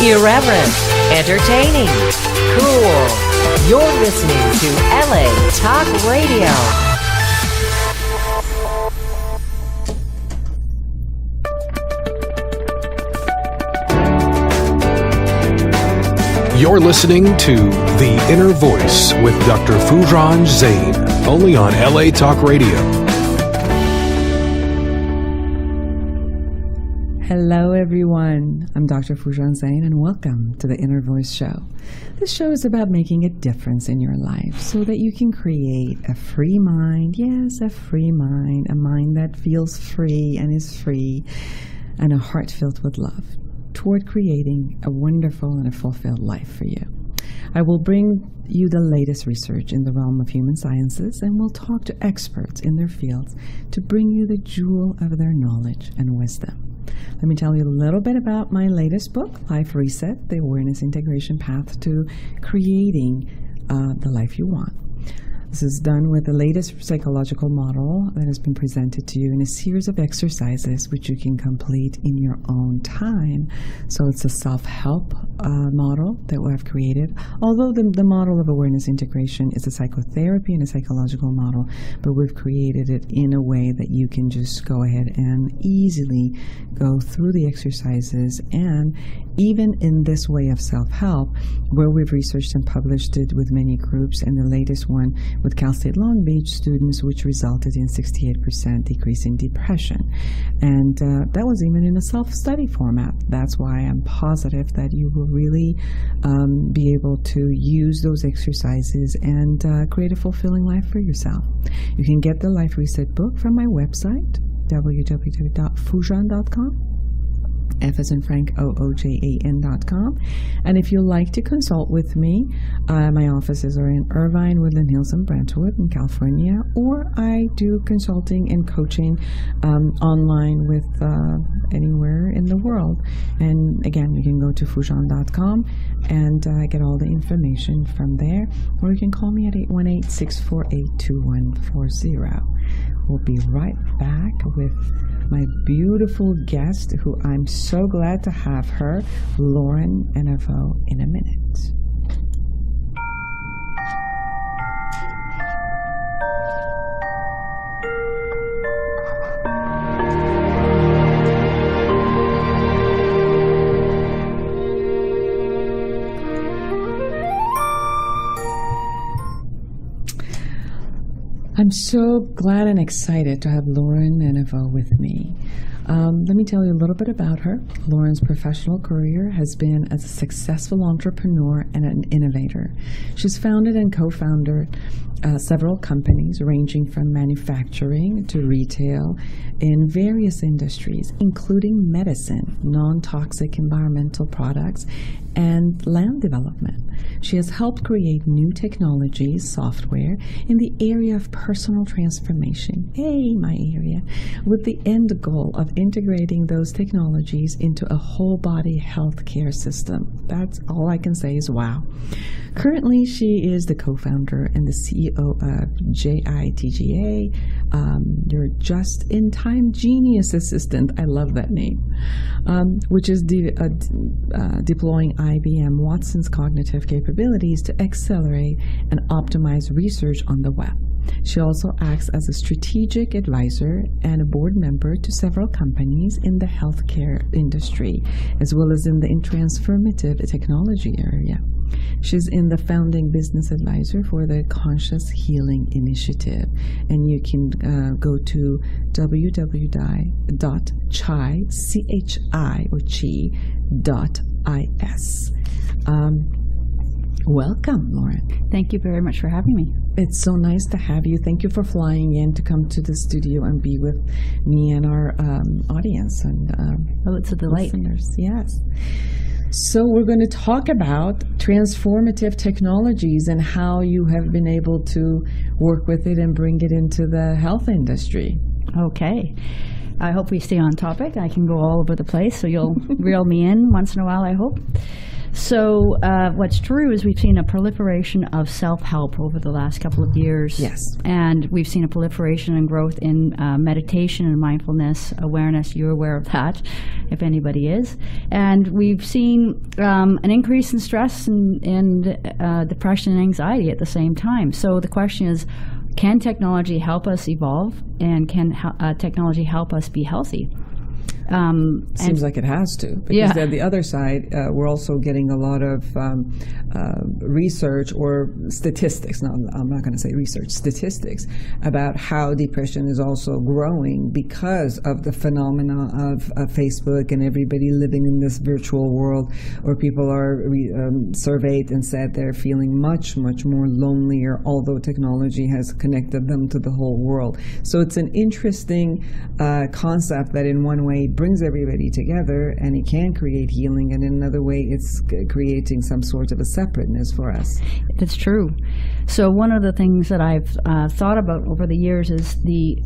Irreverent, entertaining, cool. You're listening to LA Talk Radio. You're listening to The Inner Voice with Dr. Foojan Zeine, only on LA Talk Radio. Hello, everyone. I'm Dr. Foojan Zeine, and welcome to the Inner Voice Show. This show is about making a difference in your life so that you can create a free mind. Yes, a free mind, a mind that feels free and is free, and a heart filled with love toward creating a wonderful and a fulfilled life for you. I will bring you the latest research in the realm of human sciences, and we'll talk to experts in their fields to bring you the jewel of their knowledge and wisdom. Let me tell you a little bit about my latest book, Life Reset, the Awareness Integration Path to Creating the Life You Want. This is done with the latest psychological model that has been presented to you in a series of exercises which you can complete in your own time. So it's a self-help model that we have created. Although the model of awareness integration is a psychotherapy and a psychological model, but we've created it in a way that you can just go ahead and easily go through the exercises. And even in this way of self-help, where we've researched and published it with many groups, and the latest one with Cal State Long Beach students, which resulted in 68% decrease in depression. And that was even in a self-study format. That's why I'm positive that you will really be able to use those exercises and create a fulfilling life for yourself. You can get the Life Reset book from my website, www.foojan.com. F as in Frank, OOJAN.com. And if you'd like to consult with me, my offices are in Irvine, Woodland Hills, and Brentwood in California, or I do consulting and coaching online with anywhere in the world. And again, you can go to Foojan.com and get all the information from there, or you can call me at 818-648-2140. We'll be right back with my beautiful guest, who I'm so glad to have her, Lauren Evanow, in a minute. I'm so glad and excited to have Lauren Evanow with me. Let me tell you a little bit about her. Lauren's professional career has been as a successful entrepreneur and an innovator. She's founded and co-founded several companies ranging from manufacturing to retail in various industries, including medicine, non-toxic environmental products, and land development. She has helped create new technologies, software, in the area of personal transformation, my area, with the end goal of integrating those technologies into a whole body healthcare system. That's all I can say is wow. Currently, she is the co-founder and the CEO of JITGA, your Just-in-Time Genius Assistant. I love that name, which is deploying IBM Watson's cognitive capabilities to accelerate and optimize research on the web. She also acts as a strategic advisor and a board member to several companies in the healthcare industry, as well as in the transformative technology area. She's in the founding business advisor for the Conscious Healing Initiative, and you can go to www.chi.is. Welcome, Lauren. Thank you very much for having me. It's so nice to have you. Thank you for flying in to come to the studio and be with me and our audience and it's a delight. Listeners. Yes. So we're going to talk about transformative technologies and how you have been able to work with it and bring it into the health industry. Okay. I hope we stay on topic. I can go all over the place, so you'll reel me in once in a while, I hope. So what's true is we've seen a proliferation of self-help over the last couple of years. Yes. And we've seen a proliferation and growth in meditation and mindfulness awareness. You're aware of that, if anybody is. And we've seen an increase in stress and depression and anxiety at the same time. So the question is, can technology help us evolve, and can technology help us be healthy? Seems like it has to, because on the other side, we're also getting a lot of research or statistics. No, I'm not going to say research, statistics about how depression is also growing because of the phenomena of Facebook and everybody living in this virtual world, where people are surveyed and said they're feeling much, much more lonelier, although technology has connected them to the whole world. So it's an interesting concept that in one way brings everybody together, and it can create healing, and in another way it's creating some sort of a separateness for us. That's true. So one of the things that I've thought about over the years is the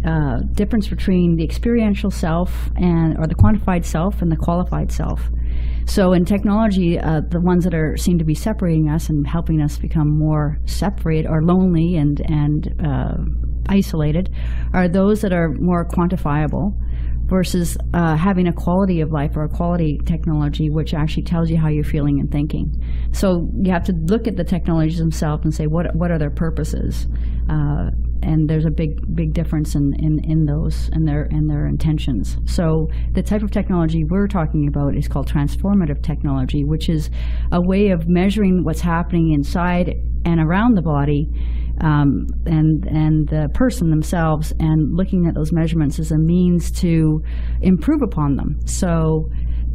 difference between the experiential self or the quantified self and the qualified self. So in technology, the ones that seem to be separating us and helping us become more separate or lonely and isolated are those that are more quantifiable, versus having a quality of life or a quality technology which actually tells you how you're feeling and thinking. So you have to look at the technologies themselves and say, what are their purposes? And there's a big difference in those and their intentions. So the type of technology we're talking about is called transformative technology, which is a way of measuring what's happening inside and around the body, and the person themselves, and looking at those measurements as a means to improve upon them. So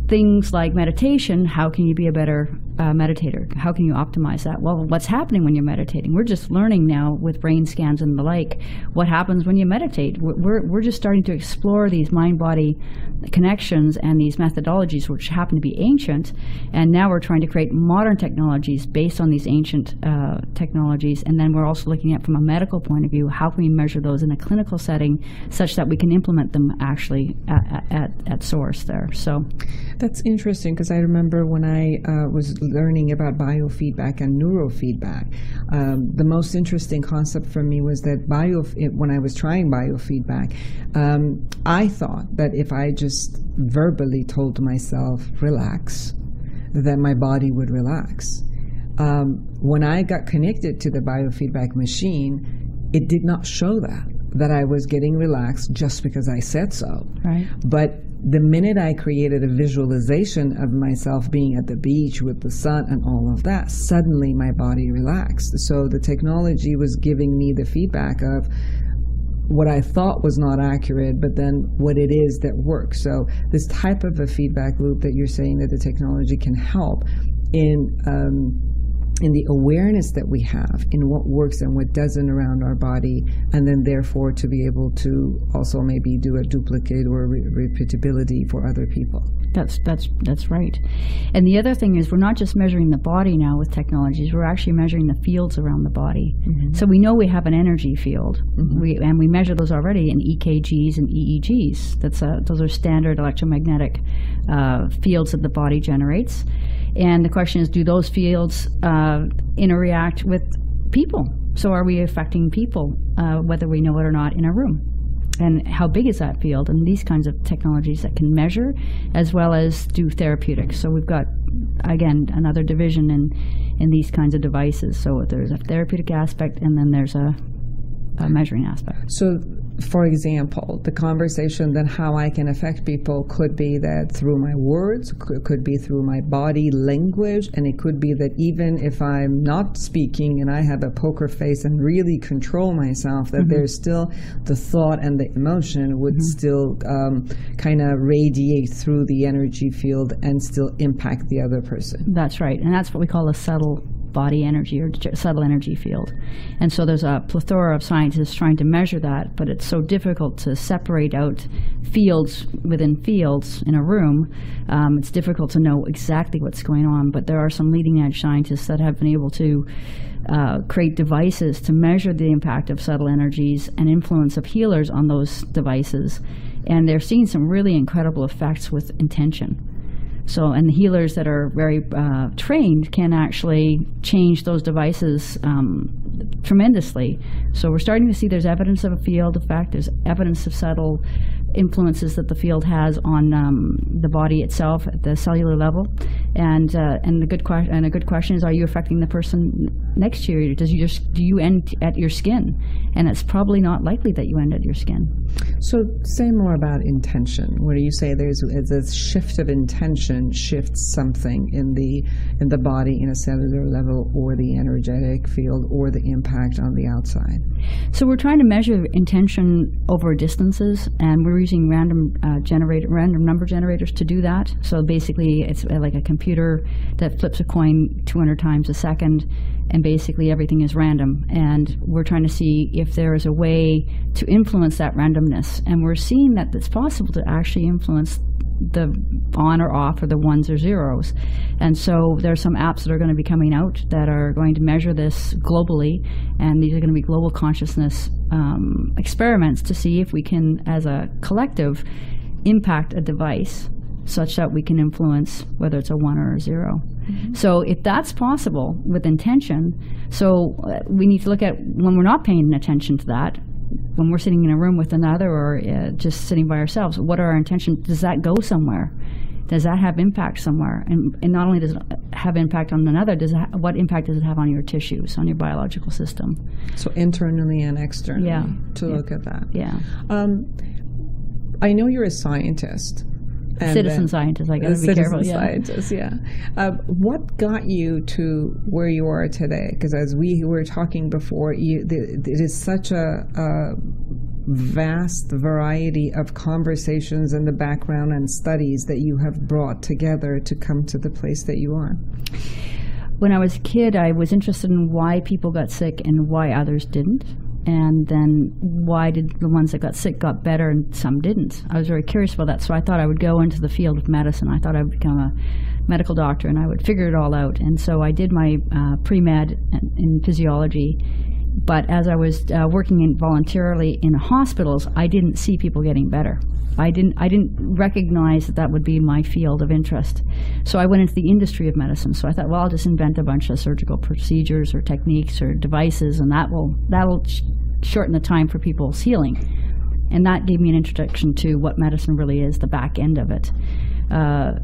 things like meditation, how can you be a better meditator? How can you optimize that? Well, what's happening when you're meditating? We're just learning now with brain scans and the like what happens when you meditate. We're just starting to explore these mind-body connections and these methodologies, which happen to be ancient, and now we're trying to create modern technologies based on these ancient technologies. And then we're also looking at, from a medical point of view, how can we measure those in a clinical setting such that we can implement them actually at source there. So that's interesting, because I remember when I was learning about biofeedback and neurofeedback, the most interesting concept for me was that when I was trying biofeedback, I thought that if I just verbally told myself, relax, that my body would relax. When I got connected to the biofeedback machine, it did not show that I was getting relaxed just because I said so. Right. But the minute I created a visualization of myself being at the beach with the sun and all of that, suddenly my body relaxed. So the technology was giving me the feedback of what I thought was not accurate, but then what it is that works. So this type of a feedback loop that you're saying that the technology can help in the awareness that we have in what works and what doesn't around our body, and then therefore to be able to also maybe do a duplicate or repeatability for other people. That's right. And the other thing is, we're not just measuring the body now with technologies, we're actually measuring the fields around the body. Mm-hmm. So we know we have an energy field, mm-hmm. we measure those already in EKGs and EEGs. Those are standard electromagnetic fields that the body generates. And the question is, do those fields interact with people? So are we affecting people, whether we know it or not, in a room? And how big is that field? And these kinds of technologies that can measure as well as do therapeutics. So we've got, again, another division in these kinds of devices. So there's a therapeutic aspect, and then there's a measuring aspect. So, for example, the conversation then how I can affect people could be that through my words, could be through my body language, and it could be that even if I'm not speaking and I have a poker face and really control myself, that mm-hmm. there's still the thought and the emotion would mm-hmm. still kind of radiate through the energy field and still impact the other person. That's right, and that's what we call a subtle body energy or subtle energy field. And so there's a plethora of scientists trying to measure that, but it's so difficult to separate out fields within fields in a room. It's difficult to know exactly what's going on, but there are some leading edge scientists that have been able to create devices to measure the impact of subtle energies and influence of healers on those devices. And they're seeing some really incredible effects with intention. So, and the healers that are very trained can actually change those devices tremendously. So we're starting to see there's evidence of a field effect. There's evidence of subtle influences that the field has on the body itself at the cellular level. And a good question is, are you affecting the person next to you? Do you end at your skin? And it's probably not likely that you end at your skin. So say more about intention. What do you say? There's a shift of intention shifts something in the body in a cellular level, or the energetic field, or the impact on the outside. So we're trying to measure intention over distances, and we're using random number generators to do that. So basically, it's like a computer that flips a coin 200 times a second, and basically everything is random. And we're trying to see if there is a way to influence that randomness. And we're seeing that it's possible to actually influence the on or off, or the ones or zeros. And so there's some apps that are going to be coming out that are going to measure this globally, and these are going to be global consciousness experiments to see if we can, as a collective, impact a device such that we can influence whether it's a 1 or a 0. Mm-hmm. So if that's possible with intention, so we need to look at when we're not paying attention to that, when we're sitting in a room with another, or just sitting by ourselves, what are our intentions? Does that go somewhere? Does that have impact somewhere? And not only does it have impact on another, what impact does it have on your tissues, on your biological system? So internally and externally, look at that. Yeah. I know you're a scientist. Citizen scientist, I got to be careful. Scientist, yeah. What got you to where you are today? Because as we were talking before, it is such a vast variety of conversations in the background and studies that you have brought together to come to the place that you are. When I was a kid, I was interested in why people got sick and why others didn't. And then why did the ones that got sick got better and some didn't? I was very curious about that, so I thought I would go into the field of medicine. I thought I would become a medical doctor, and I would figure it all out. And so I did my pre-med in physiology, but as I was working voluntarily in hospitals, I didn't see people getting better. I didn't recognize that would be my field of interest. So I went into the industry of medicine. So I thought, well, I'll just invent a bunch of surgical procedures or techniques or devices, and that'll shorten the time for people's healing. And that gave me an introduction to what medicine really is, the back end of it. But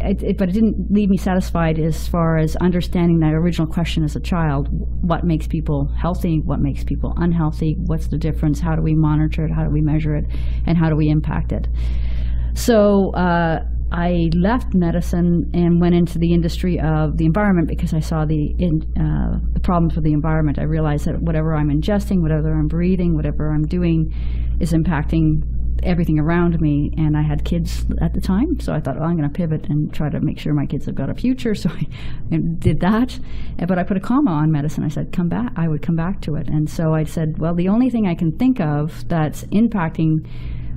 it didn't leave me satisfied as far as understanding that original question as a child: what makes people healthy, what makes people unhealthy, what's the difference, how do we monitor it, how do we measure it, and how do we impact it? So I left medicine and went into the industry of the environment because I saw the problems with the environment. I realized that whatever I'm ingesting, whatever I'm breathing, whatever I'm doing is impacting everything around me. And I had kids at the time, so I thought, well, I'm going to pivot and try to make sure my kids have got a future. So I did that, but I put a comma on medicine. I said, come back. I would come back to it. And so I said, well, the only thing I can think of that's impacting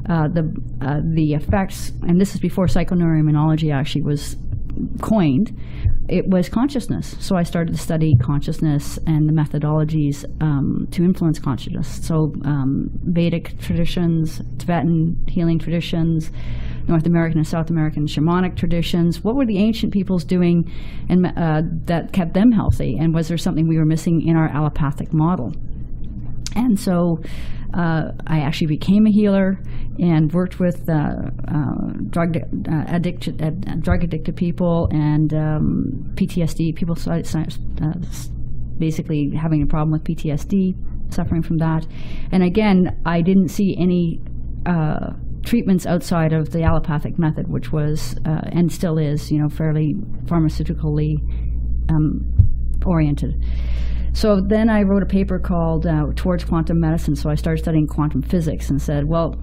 the effects, and this is before psychoneuroimmunology actually was coined, it was consciousness. So I started to study consciousness and the methodologies to influence consciousness. So Vedic traditions, Tibetan healing traditions, North American and South American shamanic traditions. What were the ancient peoples doing and that kept them healthy? And was there something we were missing in our allopathic model? And so I actually became a healer and worked with drug addicted people and PTSD, people basically having a problem with PTSD, suffering from that. And again, I didn't see any treatments outside of the allopathic method, which was and still is, fairly pharmaceutically oriented. So then I wrote a paper called Towards Quantum Medicine. So I started studying quantum physics and said, well,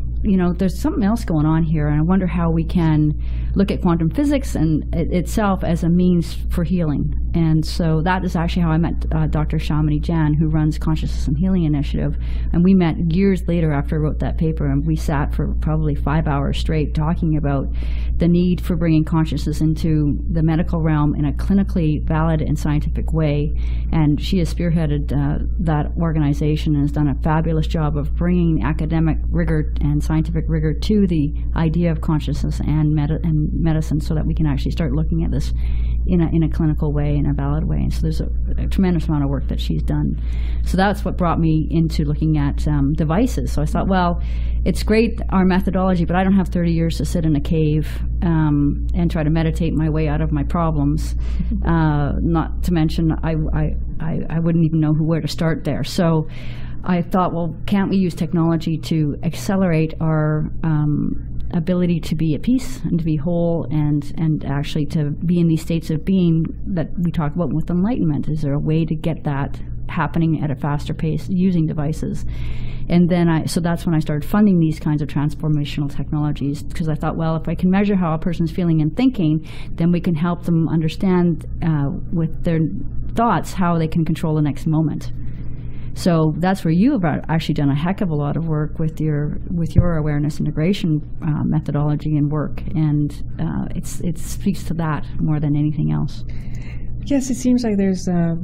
there's something else going on here, and I wonder how we can look at quantum physics and itself as a means for healing. And so that is actually how I met Dr. Shamini Jan, who runs Consciousness and Healing Initiative. And we met years later after I wrote that paper, and we sat for probably 5 hours straight talking about the need for bringing consciousness into the medical realm in a clinically valid and scientific way. And she has spearheaded that organization and has done a fabulous job of bringing academic rigor and science scientific rigor to the idea of consciousness and medicine, so that we can actually start looking at this in a clinical way, in a valid way. And so there's a tremendous amount of work that she's done. So that's what brought me into looking at devices. So I thought, well, it's great, our methodology, but I don't have 30 years to sit in a cave and try to meditate my way out of my problems. Not to mention, I wouldn't even know where to start there. So I thought, well, can't we use technology to accelerate our ability to be at peace and to be whole and actually to be in these states of being that we talk about with enlightenment? Is there a way to get that happening at a faster pace using devices? And then so that's when I started funding these kinds of transformational technologies, because I thought, well, if I can measure how a person's feeling and thinking, then we can help them understand with their thoughts how they can control the next moment. So that's where you have actually done a heck of a lot of work with your awareness integration methodology and work, and it speaks to that more than anything else. Yes, it seems like there's a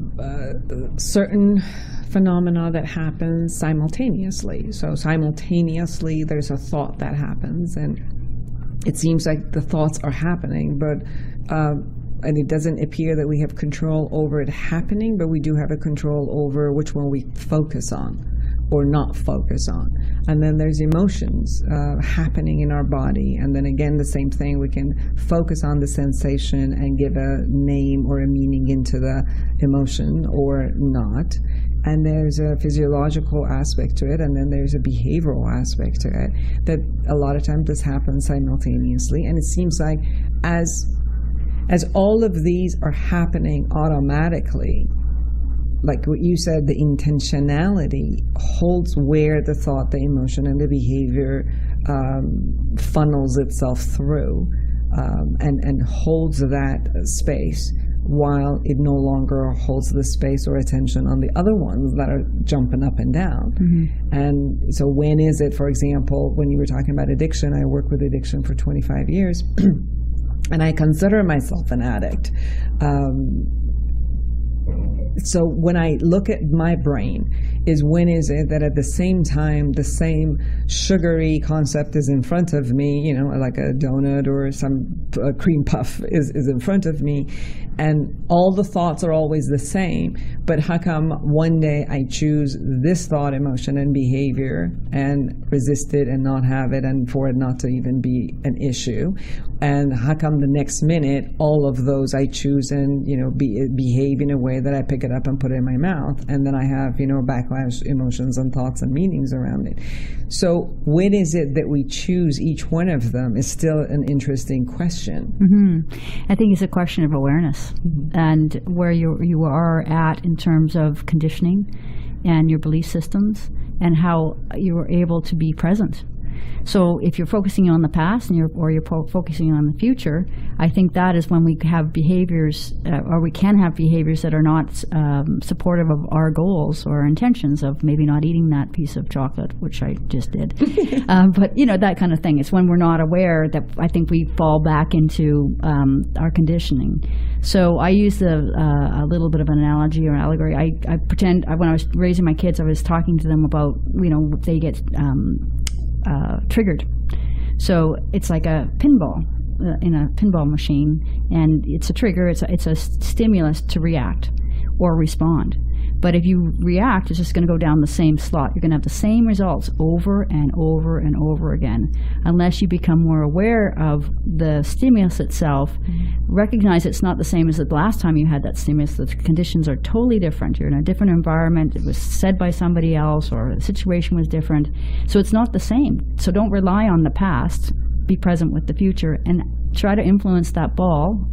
certain phenomena that happens simultaneously. So simultaneously, there's a thought that happens, and it seems like the thoughts are happening, but and it doesn't appear that we have control over it happening, but we do have a control over which one we focus on or not focus on. And then there's emotions happening in our body. And then again, the same thing, we can focus on the sensation and give a name or a meaning into the emotion or not. And there's a physiological aspect to it, and then there's a behavioral aspect to it, that a lot of times this happens simultaneously. And it seems like as all of these are happening automatically, like what you said, the intentionality holds where the thought, the emotion, and the behavior funnels itself through and holds that space, while it no longer holds the space or attention on the other ones that are jumping up and down. Mm-hmm. And so when is it, for example, when you were talking about addiction, I worked with addiction for 25 years, and I consider myself an addict. So when I look at my brain, is when is it that at the same time the same sugary concept is in front of me, you know, like a donut or some cream puff is in front of me, and all the thoughts are always the same, but how come one day I choose this thought, emotion, and behavior and resist it and not have it, and for it not to even be an issue? And how come the next minute all of those I choose and, you know, behave in a way that I pick it up and put it in my mouth, and then I have, you know, backlash emotions and thoughts and meanings around it? So when is it that we choose each one of them is still an interesting question. Mm-hmm. I think it's a question of awareness, mm-hmm. and where you are at in terms of conditioning and your belief systems and how you are able to be present. So if you're focusing on the past and you're focusing on the future, I think that is when we have behaviors, or we can have behaviors that are not supportive of our goals or intentions of maybe not eating that piece of chocolate, which I just did. But, you know, that kind of thing. It's when we're not aware that I think we fall back into our conditioning. So I use a little bit of an analogy or allegory. I pretend, when I was raising my kids, I was talking to them about, you know, they get triggered. So it's like a pinball in a pinball machine, and it's a trigger, it's a stimulus to react or respond. But if you react, it's just going to go down the same slot. You're going to have the same results over and over and over again, unless you become more aware of the stimulus itself. Recognize it's not the same as the last time you had that stimulus. The conditions are totally different. You're in a different environment. It was said by somebody else, or the situation was different. So it's not the same. So don't rely on the past. Be present with the future and try to influence that ball,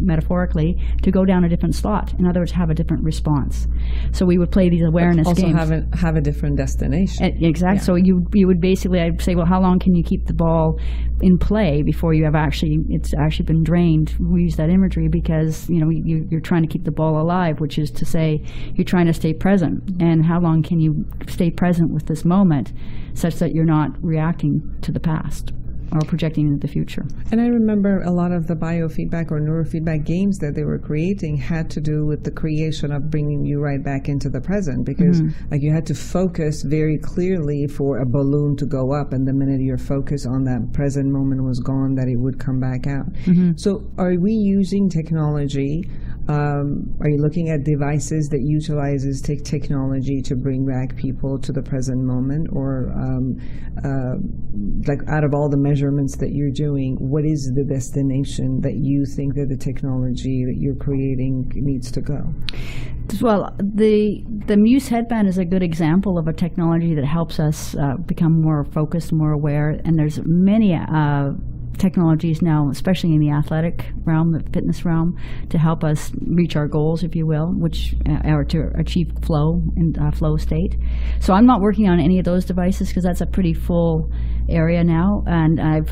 metaphorically, to go down a different slot. In other words, have a different response. So we would play these awareness games. Also have a different destination. Exactly. Yeah. So you would basically, I'd say, well, how long can you keep the ball in play before you have it's actually been drained? We use that imagery because, you know, you're trying to keep the ball alive, which is to say you're trying to stay present. And how long can you stay present with this moment such that you're not reacting to the past or projecting into the future. And I remember a lot of the biofeedback or neurofeedback games that they were creating had to do with the creation of bringing you right back into the present, because like you had to focus very clearly for a balloon to go up, and the minute your focus on that present moment was gone, that it would come back out. So are we using technology? Are you looking at devices that utilizes technology to bring back people to the present moment? Or like out of all the measurements that you're doing, what is the destination that you think that the technology that you're creating needs to go? Well, the Muse headband is a good example of a technology that helps us become more focused, more aware, and there's many technologies now, especially in the athletic realm, the fitness realm, to help us reach our goals, if you will, which are to achieve flow and flow state. So I'm not working on any of those devices because that's a pretty full area now, and I've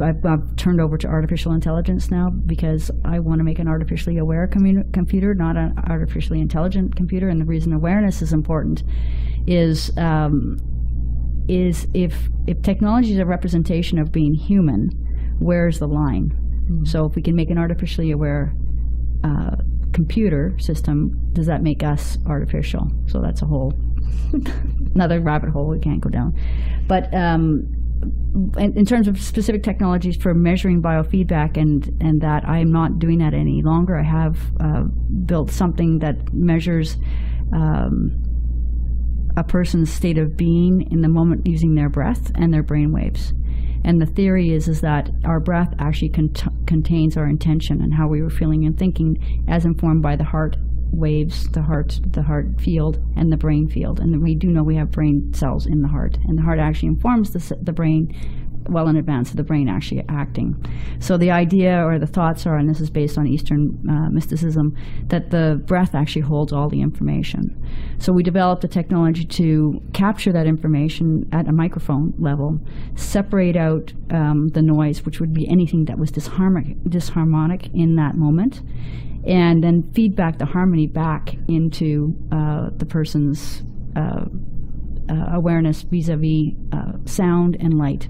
turned over to artificial intelligence now because I want to make an artificially aware computer, not an artificially intelligent computer. And the reason awareness is important is if technology is a representation of being human, where's the line? So if we can make an artificially aware computer system, does that make us artificial? So that's a whole another rabbit hole we can't go down. But in terms of specific technologies for measuring biofeedback and that, I am not doing that any longer. I have built something that measures a person's state of being in the moment using their breath and their brain waves. And the theory is that our breath actually contains our intention and how we were feeling and thinking, as informed by the heart waves, the heart field, and the brain field. And we do know we have brain cells in the heart, and the heart actually informs the brain well in advance of the brain actually acting. So the idea or the thoughts are, and this is based on Eastern mysticism, that the breath actually holds all the information. So we developed a technology to capture that information at a microphone level, separate out the noise, which would be anything that was disharmonic in that moment, and then feedback the harmony back into the person's awareness vis-a-vis sound and light.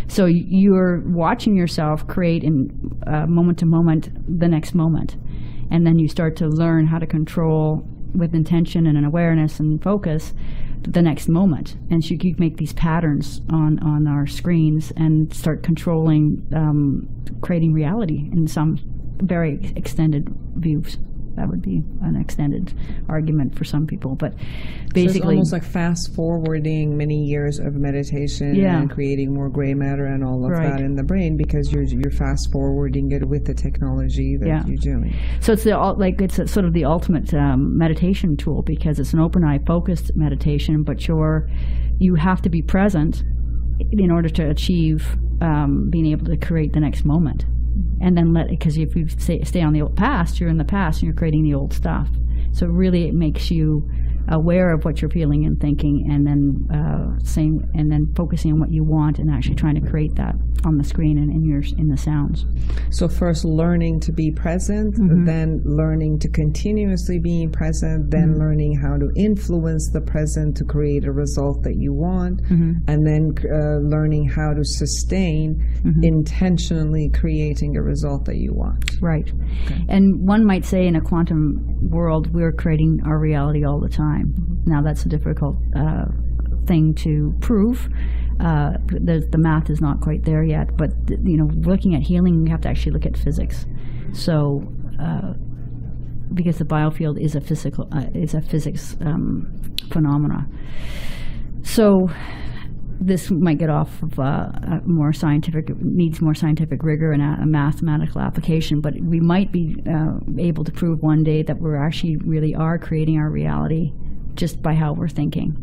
So you're watching yourself create in moment to moment the next moment, and then you start to learn how to control with intention and an awareness and focus the next moment. And so you make these patterns on our screens and start controlling, creating reality in some very extended views. That would be an extended argument for some people, but basically, so it's almost like fast forwarding many years of meditation and creating more gray matter and all of that in the brain, because you're fast forwarding it with the technology that you're doing. So it's it's sort of the ultimate meditation tool, because it's an open eye focused meditation, but you have to be present in order to achieve being able to create the next moment. And then because if you stay on the old past, you're in the past and you're creating the old stuff. So really it makes you aware of what you're feeling and thinking, and then focusing on what you want and actually trying to create that on the screen and in the sounds. So first learning to be present, then learning to continuously be present, then learning how to influence the present to create a result that you want, and then learning how to sustain intentionally creating a result that you want. Right. Okay. And one might say in a quantum world, we're creating our reality all the time. Now that's a difficult thing to prove. The math is not quite there yet, but looking at healing, we have to actually look at physics. So because the biofield is a physics phenomena. So this might get off of needs more scientific rigor and a mathematical application, but we might be able to prove one day that we're actually really are creating our reality just by how we're thinking.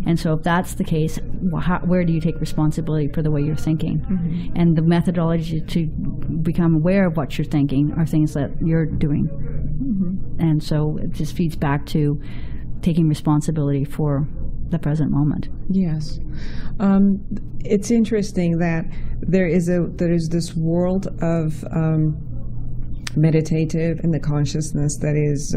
And so if that's the case, where do you take responsibility for the way you're thinking? And the methodology to become aware of what you're thinking are things that you're doing. And so it just feeds back to taking responsibility for the present moment. Yes. It's interesting that there is this world of meditative, and the consciousness that is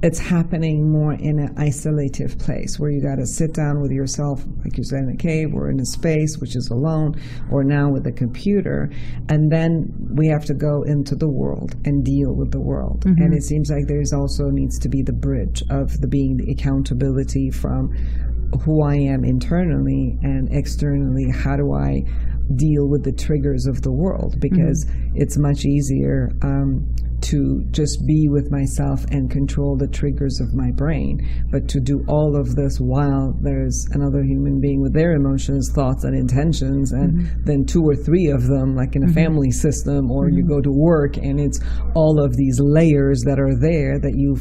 it's happening more in an isolative place where you got to sit down with yourself, like you said, in a cave or in a space which is alone, or now with a computer, and then we have to go into the world and deal with the world. And it seems like there's also needs to be the bridge of the accountability from who I am internally and externally. How do I deal with the triggers of the world? Because it's much easier to just be with myself and control the triggers of my brain, but to do all of this while there's another human being with their emotions, thoughts, and intentions, and then 2 or 3 of them, like in a family system, or you go to work and it's all of these layers that are there that you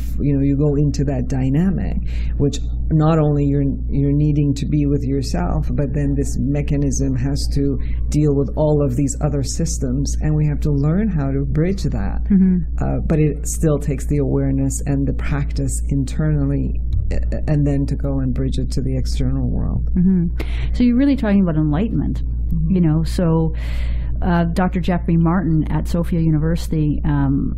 go into that dynamic, which not only you're needing to be with yourself, but then this mechanism has to deal with all of these other systems, and we have to learn how to bridge that. But it still takes the awareness and the practice internally, and then to go and bridge it to the external world. So you're really talking about enlightenment, so Dr. Jeffrey Martin at Sophia University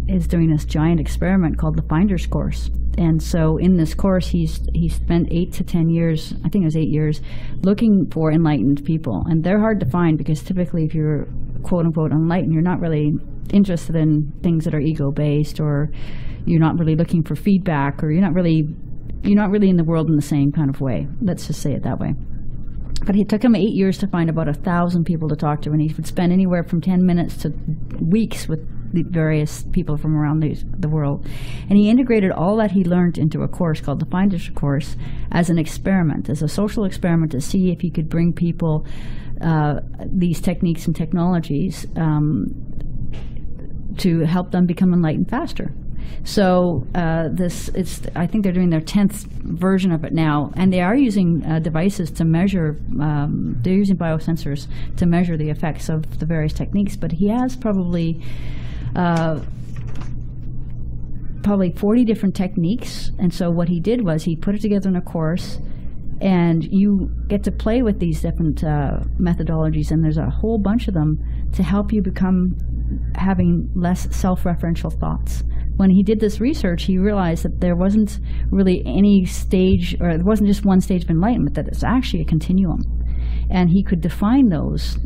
is doing this giant experiment called the Finder's Course. And so in this course, he spent 8 to 10 years, I think it was 8 years, looking for enlightened people. And they're hard to find because typically if you're quote-unquote enlightened, you're not really interested in things that are ego-based, or you're not really looking for feedback, or you're not really in the world in the same kind of way. Let's just say it that way. But it took him 8 years to find about 1,000 people to talk to, and he would spend anywhere from 10 minutes to weeks with the various people from around the world. And he integrated all that he learned into a course called the Finder's Course as an experiment, as a social experiment, to see if he could bring people these techniques and technologies to help them become enlightened faster. So I think they're doing their 10th version of it now, and they are using devices to measure, they're using biosensors to measure the effects of the various techniques, but he has probably 40 different techniques. And so what he did was he put it together in a course, and you get to play with these different methodologies, and there's a whole bunch of them to help you become having less self-referential thoughts. When he did this research, he realized that there wasn't really any stage, or there wasn't just one stage of enlightenment, that it's actually a continuum. And he could define those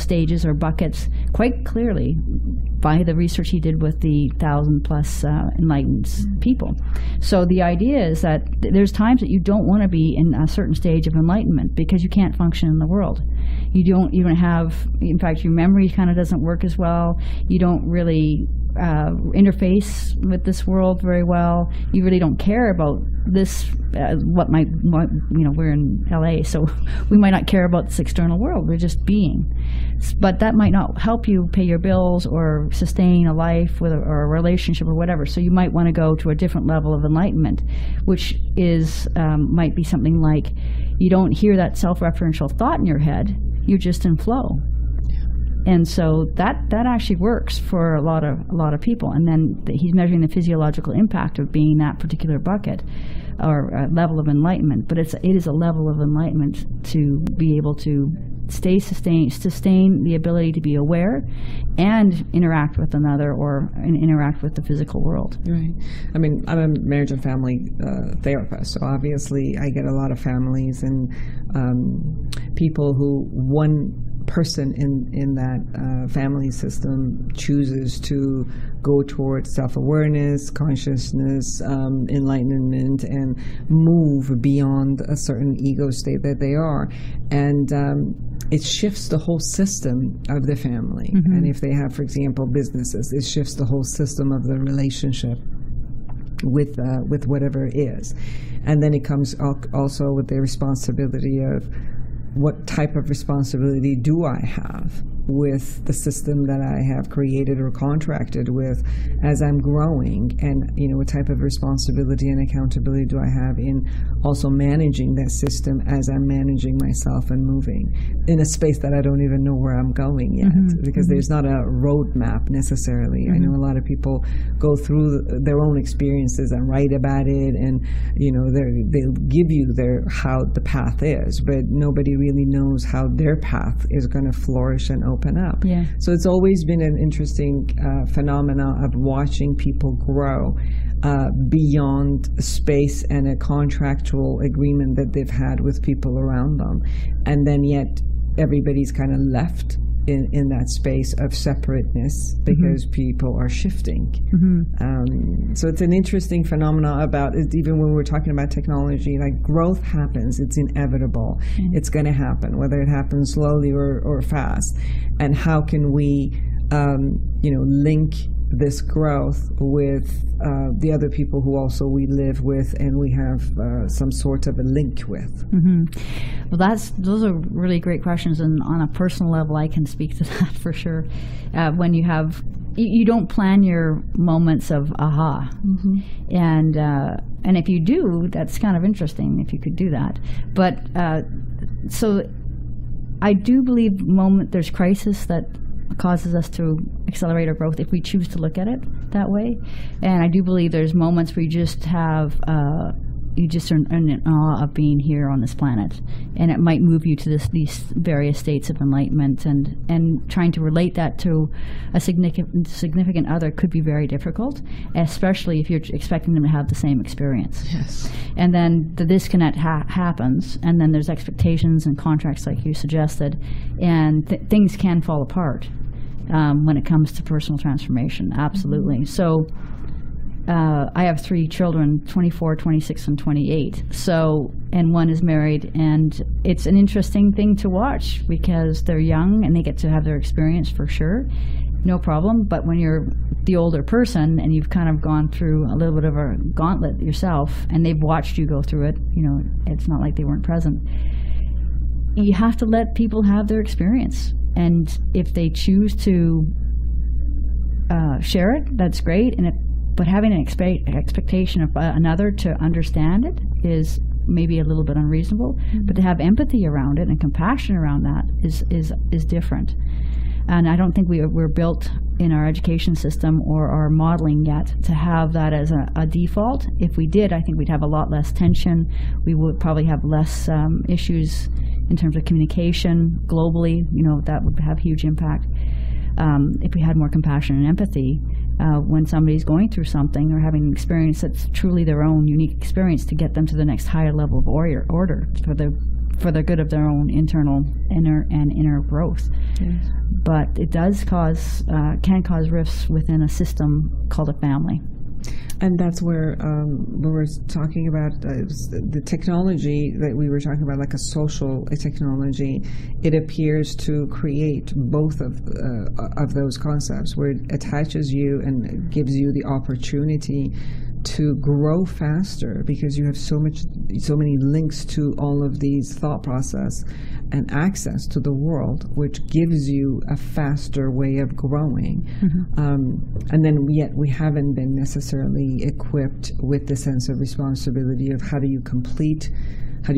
stages or buckets quite clearly by the research he did with the 1,000+ enlightened people. So the idea is that there's times that you don't want to be in a certain stage of enlightenment because you can't function in the world. You don't have, in fact, your memory kind of doesn't work as well. You don't really interface with this world very well. You really don't care about this, we're in LA, so we might not care about this external world. We're just being. But that might not help you pay your bills or sustain a life or a relationship or whatever. So you might want to go to a different level of enlightenment, which is might be something like you don't hear that self-referential thought in your head. You're just in flow. And so that actually works for a lot of people. And then he's measuring the physiological impact of being that particular bucket or level of enlightenment. But it is a level of enlightenment to be able to sustain the ability to be aware and interact with another or interact with the physical world. Right. I mean, I'm a marriage and family therapist, so obviously I get a lot of families and people who one person in that family system chooses to go towards self-awareness, consciousness, enlightenment, and move beyond a certain ego state that they are. And it shifts the whole system of the family. Mm-hmm. And if they have, for example, businesses, it shifts the whole system of the relationship with whatever it is. And then it comes also with the responsibility of what type of responsibility do I have with the system that I have created or contracted with as I'm growing, and what type of responsibility and accountability do I have in also managing that system as I'm managing myself and moving in a space that I don't even know where I'm going yet, mm-hmm. because mm-hmm. there's not a roadmap necessarily. Mm-hmm. I know a lot of people go through their own experiences and write about it, and they'll give you how the path is, but nobody really knows how their path is going to flourish and open open up. Yeah. So it's always been an interesting phenomena of watching people grow beyond space and a contractual agreement that they've had with people around them. And then yet everybody's kind of left in that space of separateness because people are shifting. So it's an interesting phenomena about it, even when we're talking about technology, like growth happens, it's inevitable. It's going to happen, whether it happens slowly or fast. And how can we, link this growth with the other people who also we live with and we have some sort of a link with? Well, those are really great questions, and on a personal level, I can speak to that for sure. When you don't plan your moments of aha, and if you do, that's kind of interesting if you could do that. But so I do believe there's crisis that causes us to accelerate our growth if we choose to look at it that way. And I do believe there's moments where you just have you just are in awe of being here on this planet, and it might move you to these various states of enlightenment, and trying to relate that to a significant other could be very difficult, especially if you're expecting them to have the same experience. Yes. And then the disconnect happens, and then there's expectations and contracts like you suggested, and things can fall apart when it comes to personal transformation. Absolutely. So I have 3 children, 24, 26, and 28. So, and one is married, and it's an interesting thing to watch because they're young and they get to have their experience for sure, no problem. But when you're the older person and you've kind of gone through a little bit of a gauntlet yourself, and they've watched you go through it, it's not like they weren't present. You have to let people have their experience, and if they choose to share it, that's great. But having an expectation of another to understand it is maybe a little bit unreasonable. But to have empathy around it and compassion around that is different. And I don't think we're built in our education system or our modeling yet to have that as a default. If we did, I think we'd have a lot less tension. We would probably have less issues in terms of communication globally. That would have huge impact. If we had more compassion and empathy when somebody's going through something or having an experience that's truly their own unique experience, to get them to the next higher level of order for the good of their own inner growth. Yes. But it does can cause rifts within a system called a family. And that's where we were talking about the technology that we were talking about, like a social technology. It appears to create both of those concepts, where it attaches you and gives you the opportunity to grow faster because you have so many links to all of these thought process and access to the world, which gives you a faster way of growing. And then yet we haven't been necessarily equipped with the sense of responsibility of how do you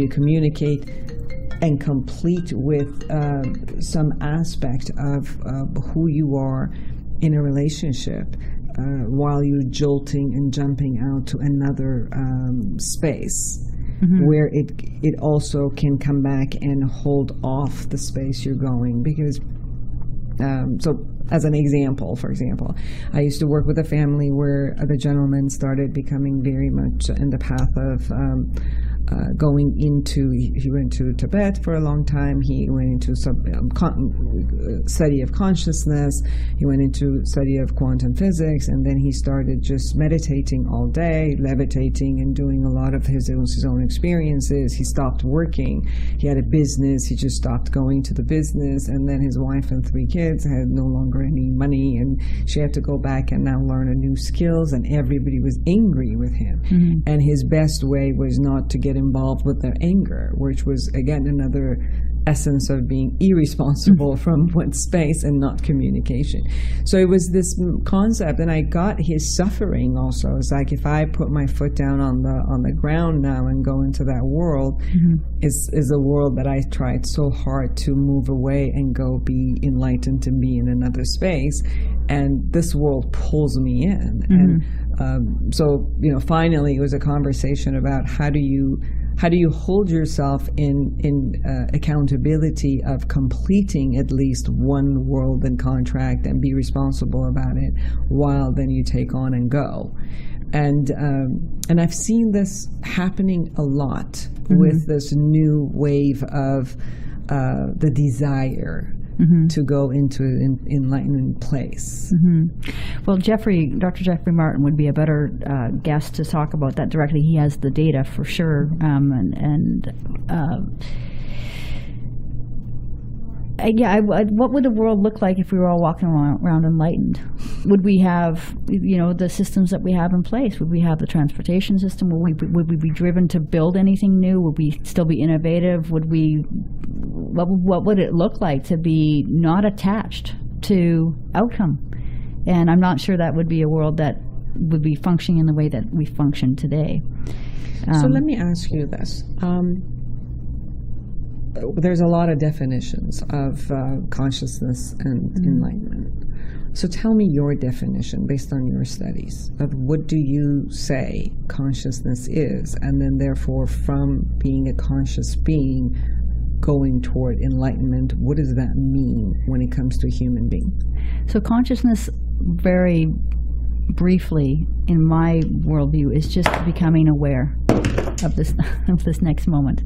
communicate and complete with some aspect of who you are in a relationship, while you're jolting and jumping out to another space, where it also can come back and hold off the space you're going. Because so as an example, for example, I used to work with a family where the gentleman started becoming very much in the path of he went to Tibet for a long time. He went into study of consciousness. He went into study of quantum physics, and then he started just meditating all day, levitating, and doing a lot of his own experiences. He stopped working. He had a business. He just stopped going to the business, and then his wife and 3 kids had no longer any money, and she had to go back and now learn new skills, and everybody was angry with him. And his best way was not to get involved with their anger, which was again another essence of being irresponsible from one space and not communication. So it was this concept, and I got his suffering also. It's like, if I put my foot down on the ground now and go into that world, is a world that I tried so hard to move away and go be enlightened and be in another space, and this world pulls me in. And so finally it was a conversation about how do you how do you hold yourself in accountability of completing at least one world and contract and be responsible about it, while then you take on and go. And I've seen this happening a lot with this new wave of the desire to go into an enlightenment place. Well, Dr. Jeffrey Martin would be a better guest to talk about that directly. He has the data for sure, what would the world look like if we were all walking around enlightened? Would we have, the systems that we have in place? Would we have the transportation system? Would we be driven to build anything new? Would we still be innovative? What would it look like to be not attached to outcome? And I'm not sure that would be a world that would be functioning in the way that we function today. So let me ask you this. There's a lot of definitions of consciousness and enlightenment. So tell me your definition based on your studies of what do you say consciousness is, and then therefore from being a conscious being going toward enlightenment, what does that mean when it comes to a human being? So consciousness, very briefly, in my worldview, is just becoming aware of this next moment,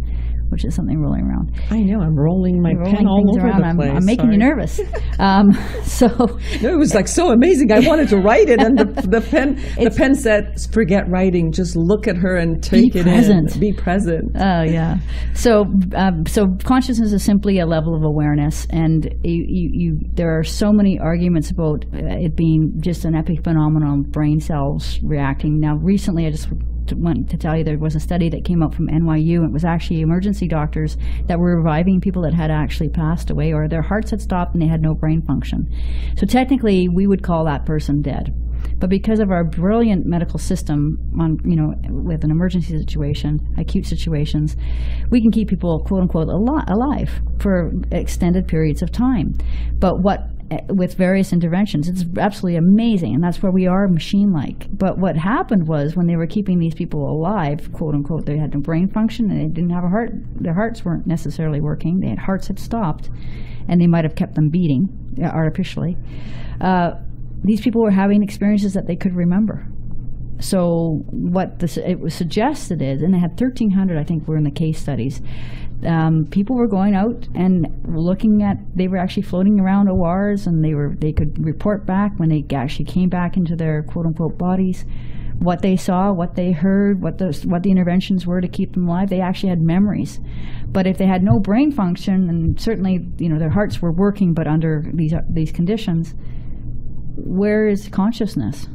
which is something rolling around. I know, I'm rolling my pen all over the place. I'm making you nervous. No, it was like so amazing. I wanted to write it, and the pen said, "Forget writing. Just look at her and take it in. Be present." Oh yeah. So consciousness is simply a level of awareness, and there are so many arguments about it being just an epiphenomenon of brain cells reacting. Now, recently, I just want to tell you there was a study that came out from NYU. It was actually emergency doctors that were reviving people that had actually passed away, or their hearts had stopped and they had no brain function. So technically, we would call that person dead. But because of our brilliant medical system, with an emergency situation, acute situations, we can keep people, quote unquote, alive for extended periods of time. But with various interventions, it's absolutely amazing, and that's where we are machine-like. But what happened was, when they were keeping these people alive, quote unquote, they had no brain function and they didn't have a heart. Their hearts weren't necessarily working. Their hearts had stopped, and they might have kept them beating artificially. These people were having experiences that they could remember. So what it was suggested is, and they had 1,300, I think, were in the case studies. People were going out and they were actually floating around ORs, and they could report back when they actually came back into their quote unquote bodies, what they saw, what they heard, what the interventions were to keep them alive. They actually had memories. But if they had no brain function, and certainly their hearts were working, but under these conditions, where is consciousness?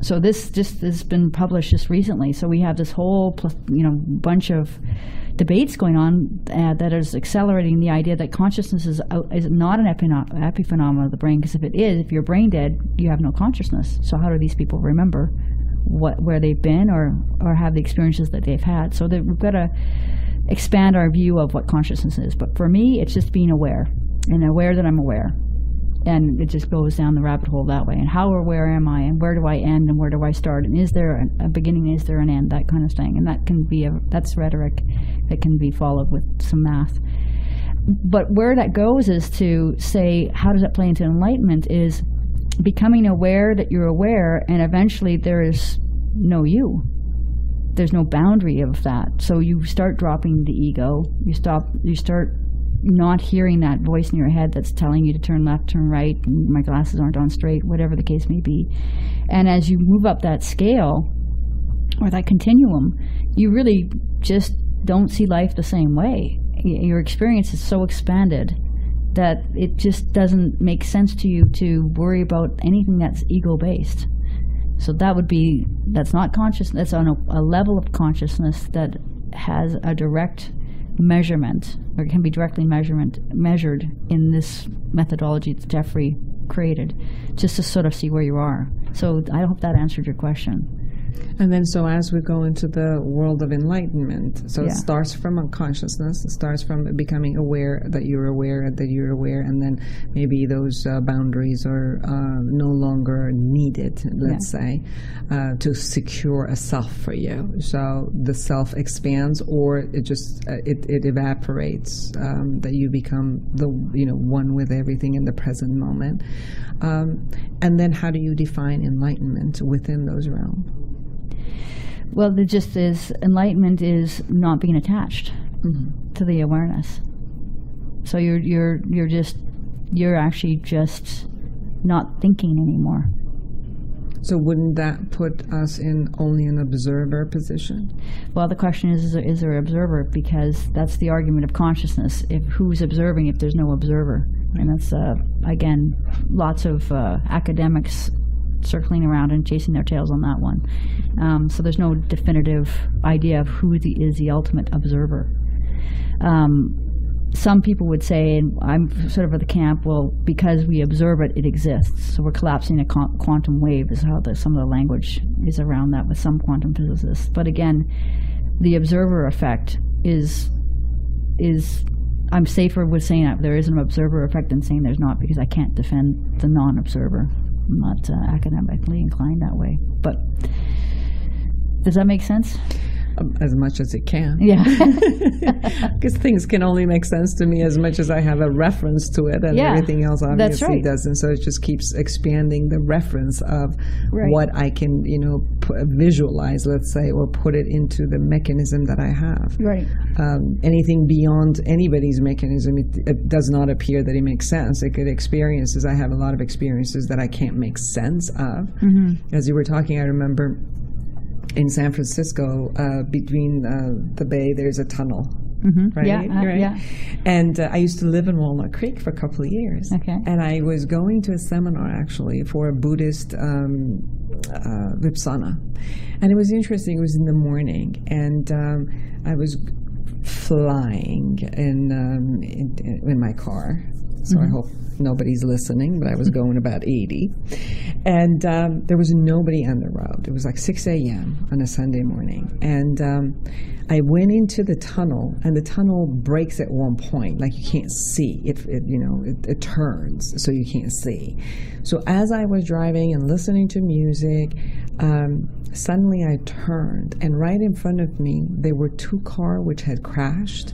So this just has been published just recently. So we have this whole bunch of debates going on that is accelerating the idea that consciousness is not an epiphenomenon of the brain, because if you're brain dead, you have no consciousness. So how do these people remember where they've been or have the experiences that they've had? So we've got to expand our view of what consciousness is. But for me, it's just being aware, and aware that I'm aware. And it just goes down the rabbit hole that way. And how aware am I? And where do I end? And where do I start? And is there a beginning? Is there an end? That kind of thing. And that can be that's rhetoric that can be followed with some math. But where that goes is to say, how does that play into enlightenment? Is becoming aware that you're aware, and eventually there is no you. There's no boundary of that. So you start dropping the ego. You start not hearing that voice in your head that's telling you to turn left, turn right, and my glasses aren't on straight, whatever the case may be. And as you move up that scale, or that continuum, you really just don't see life the same way. Your experience is so expanded that it just doesn't make sense to you to worry about anything that's ego-based. So that's not consciousness. That's on a level of consciousness that has a direct measurement, or can be directly measured in this methodology that Jeffrey created, just to sort of see where you are. So I hope that answered your question. And then so as we go into the world of enlightenment, so Yeah. it starts from unconsciousness, it starts from becoming aware that you're aware, and then maybe those boundaries are no longer needed, let's say, to secure a self for you. So the self expands, or it just it evaporates, that you become the one with everything in the present moment. And then how do you define enlightenment within those realms? Well, the gist is enlightenment is not being attached to the awareness. So you're actually just not thinking anymore. So wouldn't that put us in only an observer position? Well, the question is there an observer? Because that's the argument of consciousness. If who's observing if there's no observer? And that's, again, lots of academics circling around and chasing their tails on that one. So there's no definitive idea of who is the ultimate observer. Some people would say, and I'm sort of of the camp, well, because we observe it, it exists. So we're collapsing a quantum wave is how some of the language is around that with some quantum physicists. But again, the observer effect is I'm safer with saying that there is an observer effect than saying there's not, because I can't defend the non-observer. I'm not academically inclined that way. But does that make sense? As much as it can. Yeah. Because things can only make sense to me as much as I have a reference to it, and everything else obviously doesn't. So it just keeps expanding the reference of what I can, visualize, let's say, or put it into the mechanism that I have. Right. Anything beyond anybody's mechanism, it does not appear that it makes sense. It could experiences. I have a lot of experiences that I can't make sense of. As you were talking, I remember in San Francisco, between the bay, there's a tunnel, right? Yeah. And I used to live in Walnut Creek for a couple of years. Okay. And I was going to a seminar, actually, for a Buddhist Vipassana. And it was interesting. It was in the morning. And I was flying in my car. So I hope nobody's listening, but I was going about 80. And there was nobody on the road. It was like 6 a.m. on a Sunday morning. And I went into the tunnel, and the tunnel breaks at one point. Like, you can't see. It turns, so you can't see. So as I was driving and listening to music, suddenly I turned, and right in front of me, there were two cars which had crashed.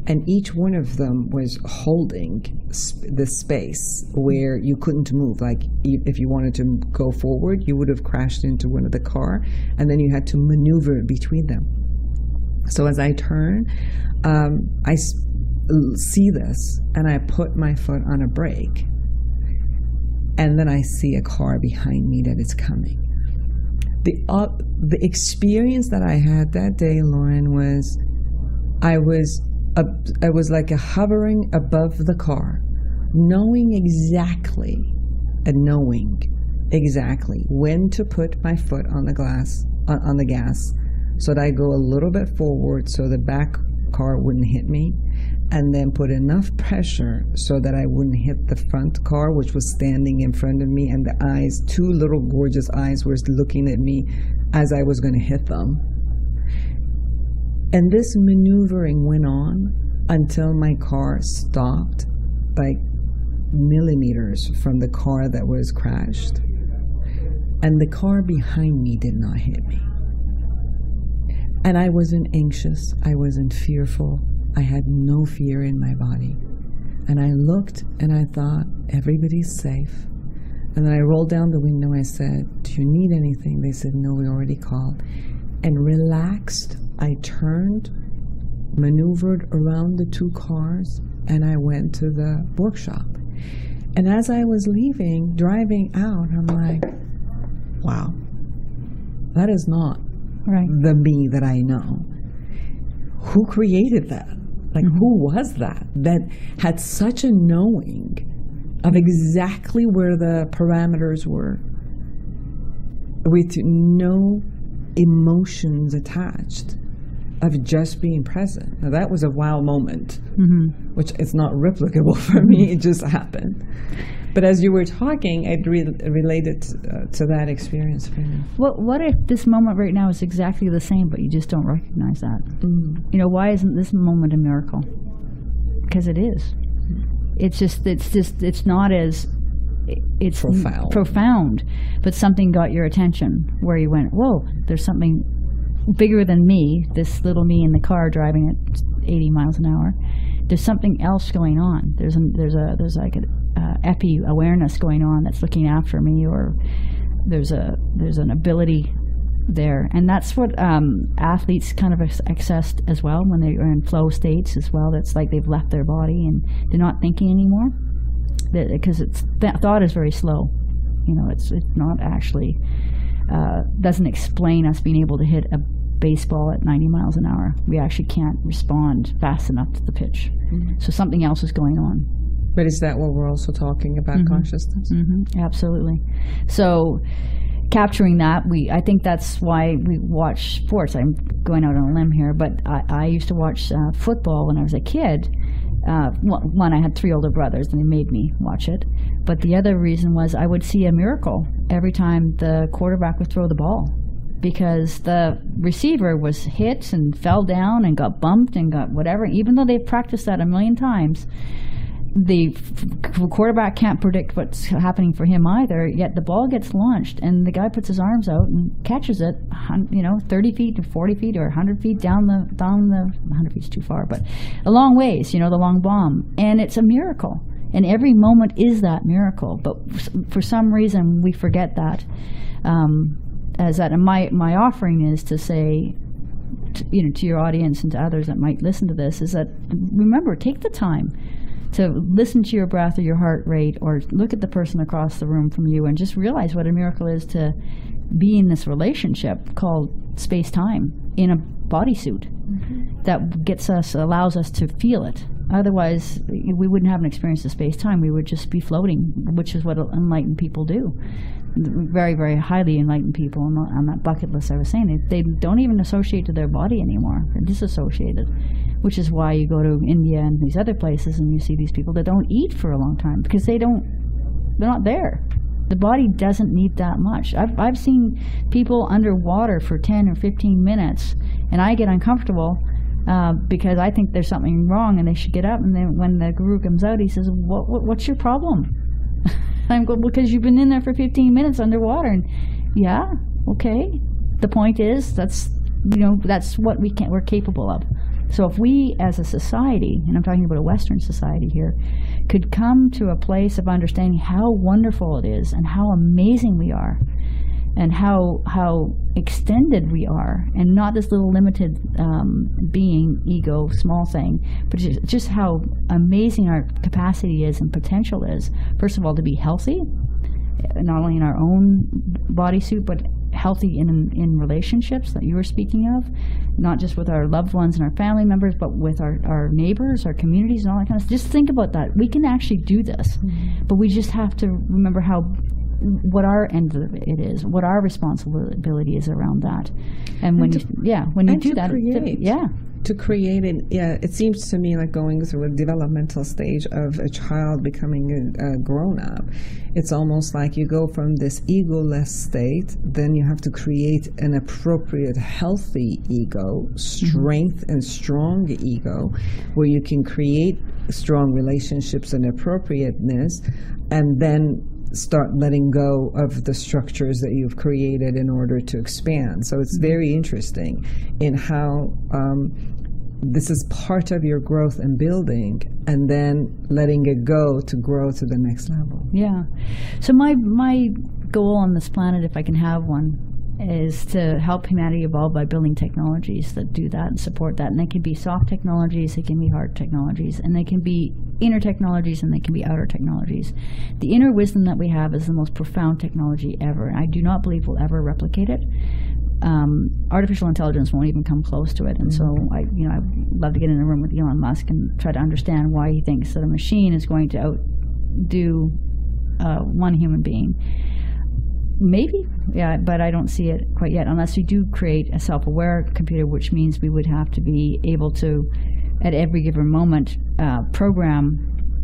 And each one of them was holding the space where you couldn't move. Like, if you wanted to go forward, you would have crashed into one of the car, and then you had to maneuver between them. So as I turn, I see this, and I put my foot on a brake, and then I see a car behind me that is coming. The experience that I had that day, Lauren, was I was like hovering above the car, knowing exactly when to put my foot on the gas, so that I go a little bit forward so the back car wouldn't hit me, and then put enough pressure so that I wouldn't hit the front car, which was standing in front of me, and the eyes, two little gorgeous eyes, were looking at me as I was going to hit them. And this maneuvering went on until my car stopped, like millimeters from the car that was crashed. And the car behind me did not hit me. And I wasn't anxious. I wasn't fearful. I had no fear in my body. And I looked and I thought, everybody's safe. And then I rolled down the window. I said, do you need anything? They said, no, we already called. And relaxed, I turned, maneuvered around the two cars, and I went to the workshop. And as I was leaving, driving out, I'm like, wow, that is not the me that I know. Who created that? Like, who was that had such a knowing of exactly where the parameters were, with no emotions attached, of just being present? Now, that was a wow moment, which is not replicable for me. It just happened. But as you were talking, it related to that experience for you. What if this moment right now is exactly the same, but you just don't recognize that? You know, why isn't this moment a miracle? Because it is. It's not as it's profound, but something got your attention where you went, whoa, there's something bigger than me, this little me in the car driving at 80 miles an hour. There's something else going on. There's like an epi awareness going on that's looking after me, or there's an ability there, and that's what athletes kind of access as well when they are in flow states as well. That's like they've left their body and they're not thinking anymore, because thought is very slow. You know, it's not actually doesn't explain us being able to hit a baseball at 90 miles an hour. We actually can't respond fast enough to the pitch. So something else is going on. But is that what we're also talking about, consciousness? Absolutely. So capturing that, I think that's why we watch sports. I'm going out on a limb here, but I used to watch football when I was a kid. One, I had 3 older brothers, and they made me watch it. But the other reason was I would see a miracle every time the quarterback would throw the ball, because the receiver was hit and fell down and got bumped and got whatever. Even though they've practiced that a million times, the quarterback can't predict what's happening for him either, yet the ball gets launched and the guy puts his arms out and catches it, 30 feet or 40 feet or 100 feet down the 100 feet's too far, but a long ways, the long bomb. And it's a miracle. And every moment is that miracle. But for some reason, we forget that. And my offering is to say, to your audience and to others that might listen to this, is that, remember, take the time to listen to your breath or your heart rate, or look at the person across the room from you and just realize what a miracle is to be in this relationship called space-time in a bodysuit that allows us to feel it. Otherwise, we wouldn't have an experience of space-time. We would just be floating, which is what enlightened people do. Very, very highly enlightened people on that bucket list I was saying, they don't even associate to their body anymore. They're disassociated, which is why you go to India and these other places and you see these people that don't eat for a long time because they're not there. The body doesn't need that much. I've seen people underwater for 10 or 15 minutes, and I get uncomfortable because I think there's something wrong and they should get up. And then when the guru comes out, he says, what's your problem? I'm going, because you've been in there for 15 minutes underwater. And yeah, okay. The point is, that's what we're capable of. So if we as a society, and I'm talking about a Western society here, could come to a place of understanding how wonderful it is and how amazing we are and how extended we are, and not this little limited being, ego, small thing, but just how amazing our capacity is and potential is. First of all, to be healthy, not only in our own bodysuit, but healthy in relationships that you were speaking of, not just with our loved ones and our family members, but with our neighbors, our communities, and all that kind of stuff. Just think about that. We can actually do this, but we just have to remember what our end of it is, what our responsibility is around that. And when you do that, to create it, it seems to me like going through a developmental stage of a child becoming a grown-up. It's almost like you go from this egoless state, then you have to create an appropriate healthy ego, strength and strong ego, where you can create strong relationships and appropriateness, and then start letting go of the structures that you've created in order to expand. So it's very interesting in how this is part of your growth and building, and then letting it go to grow to the next level. Yeah. So my goal on this planet, if I can have one, is to help humanity evolve by building technologies that do that and support that. And they can be soft technologies, they can be hard technologies, and they can be inner technologies, and they can be outer technologies. The inner wisdom that we have is the most profound technology ever. I do not believe we'll ever replicate it. Artificial intelligence won't even come close to it. And so I'd love to get in a room with Elon Musk and try to understand why he thinks that a machine is going to outdo one human being. Maybe, yeah, but I don't see it quite yet, unless we do create a self-aware computer, which means we would have to be able to, at every given moment, program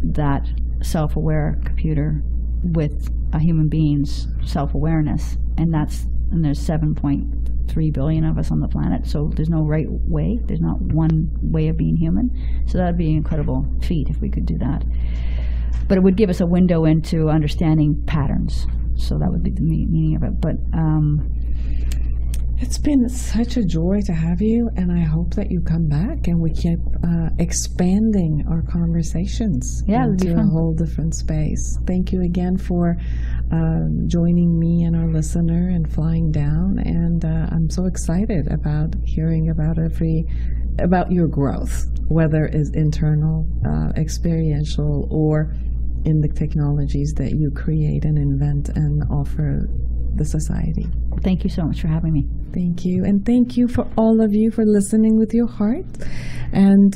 that self-aware computer with a human being's self-awareness, and there's 7.3 billion of us on the planet, so there's no right way. There's not one way of being human. So that would be an incredible feat if we could do that. But it would give us a window into understanding patterns. So that would be the meaning of it. But it's been such a joy to have you, and I hope that you come back and we keep expanding our conversations into a whole different space. Thank you again for joining me and our listener and flying down. And I'm so excited about hearing about your growth, whether it's internal, experiential, or in the technologies that you create and invent and offer the society. Thank you so much for having me. Thank you. And thank you for all of you for listening with your heart. And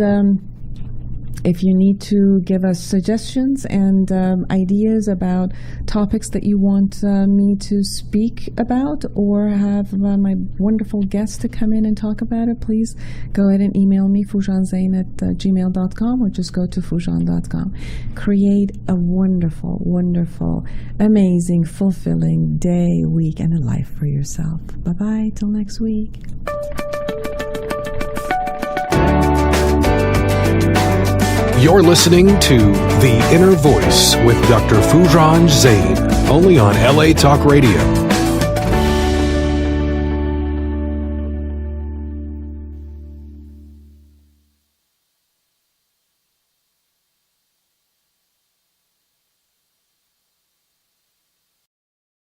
if you need to give us suggestions and ideas about topics that you want me to speak about, or have my wonderful guests to come in and talk about it, please go ahead and email me, foojanzeine@gmail.com, or just go to foojan.com. Create a wonderful, wonderful, amazing, fulfilling day, week, and a life for yourself. Bye-bye. Till next week. You're listening to The Inner Voice with Dr. Foojan Zeine, only on LA Talk Radio.